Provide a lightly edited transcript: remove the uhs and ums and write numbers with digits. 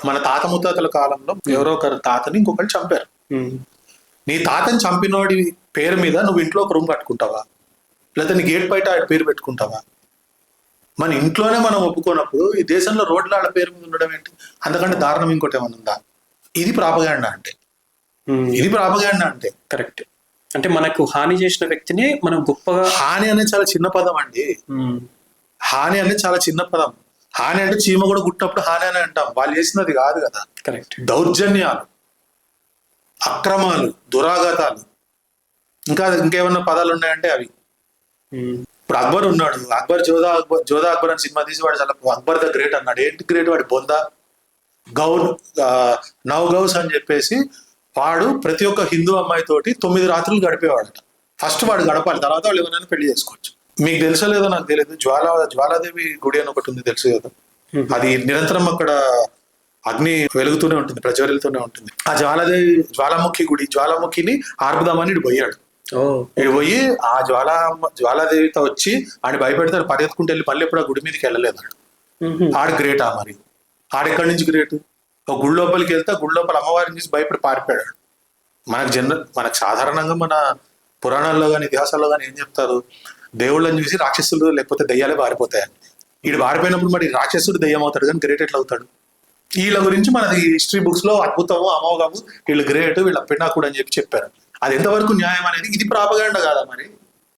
మన తాత ముత్తాతల కాలంలో ఎవరో ఒకరు తాతని ఇంకొకరు చంపారు. నీ తాతని చంపినోడి పేరు మీద నువ్వు ఇంట్లో ఒక రూమ్ కట్టుకుంటావా, లేదా నీ గేట్ బయట ఆయన పేరు పెట్టుకుంటావా? మన ఇంట్లోనే మనం ఒప్పుకోనప్పుడు ఈ దేశంలో రోడ్ల వాళ్ళ పేరు మీద ఉండడం ఏంటి? అంతకంటే దారుణం ఇంకోటి ఏమైనా ఉందా? ఇది ప్రాపగాండా అంటే. ఇది ప్రాపగాండా అంటే కరెక్ట్. అంటే మనకు హాని చేసిన వ్యక్తిని మనం గొప్పగా, హాని అనేది చాలా చిన్న పదం అండి. హాని అనేది చాలా చిన్న పదం. హాని అంటే చీమ కూడా గుట్టినప్పుడు హాని అని అంటాం. వాళ్ళు చేసినది కాదు కదా. కరెక్ట్. దౌర్జన్యాలు, అక్రమాలు, దురాఘాతాలు, ఇంకేమన్నా పదాలు ఉన్నాయంటే అవి. ఇప్పుడు అక్బర్ ఉన్నాడు, అక్బర్ జోధా అక్బర్ అని సినిమా తీసి వాడు చాలా అక్బర్ ద గ్రేట్ అన్నాడు. ఏంటి గ్రేట్? వాడి బొంద నవ్ గౌస్ అని చెప్పేసి వాడు ప్రతి ఒక్క హిందూ అమ్మాయితోటి 9 రాత్రులు గడిపేవాడట. ఫస్ట్ వాడు గడపాలి, తర్వాత వాళ్ళు ఎవరైనా పెళ్లి చేసుకోవచ్చు. మీకు తెలుసో లేదో నాకు తెలియదు, జ్వాలాదేవి గుడి అని ఒకటి ఉంది, తెలుసు కదా? అది నిరంతరం అక్కడ అగ్ని వెలుగుతూనే ఉంటుంది, ప్రజ్వరిల్తూనే ఉంటుంది. ఆ జ్వాలాముఖి గుడి, జ్వాలాముఖిని ఆర్పుదామని ఇటు పోయాడు. ఇటు పోయి ఆ జ్వాలాదేవితో వచ్చి ఆడి భయపెడతాడు, పరిగెత్తుకుంటూ వెళ్ళి మళ్ళీ ఎప్పుడు ఆ గుడి మీదకి వెళ్ళలేదు. ఆడు గ్రేటా మరి? ఆడెక్కడి నుంచి గ్రేట్? ఒక గుడి లోపలికి వెళ్తే గుడి లోపల అమ్మవారిని చూసి భయపడి పారిపోయాడు. మనకు సాధారణంగా మన పురాణాల్లో కానీ ఇతిహాసాల్లో కానీ ఏం చెప్తారు? దేవుళ్ళని చూసి రాక్షసులు లేకపోతే దయ్యాలే పారిపోతాయని. వీడు పారిపోయినప్పుడు మరి రాక్షసుడు దయ్యం అవుతాడు, కానీ గ్రేట్ ఎట్లా అవుతాడు? వీళ్ళ గురించి మనది హిస్టరీ బుక్స్ లో అద్భుతము, అమోఘము, వీళ్ళు గ్రేట్, వీళ్ళ పిన్నాకుడు అని చెప్పారు. అది ఎంతవరకు న్యాయం అనేది? ఇది ప్రాపగాండా కాదా మరి?